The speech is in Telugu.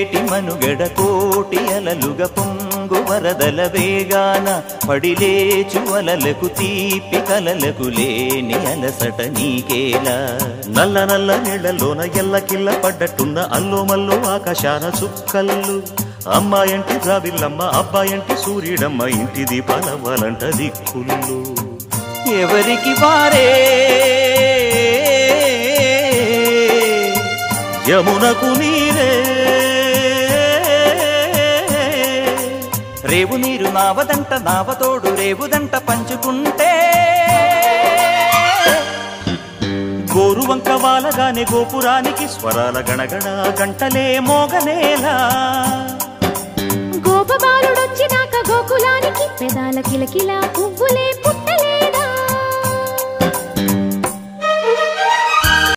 పొంగేటి మనుగడ కోటి అలలుగా పొంగు వరదల వేగాన పడిలేచు అలలకు తీపి కలలకు లేని అలసట నీకేలా నల్ల నల్ల నీళ్లలోన ఎల్లకిల్ల పడ్డట్టున్న అల్లోమల్లో ఆకాశాన చుక్కల్లు అమ్మాయంటి జాబిల్లమ్మ అబ్బాయంటి సూర్యుడమ్మ ఇంటి దీపాలవ్వాలంట దిక్కులు ఎవరికి వారే యమునకు నీరే రేవు నీరు నావదంట నావతోడు రేవుదంట పంచుకుంటే గోరువంక వాలగానే గోపురానికి స్వరాల గణగణ గంటలే మోగనేలా గోపబాలుడొచ్చినాక గోకులానికి పెదాల కిలకిలా పువ్వులే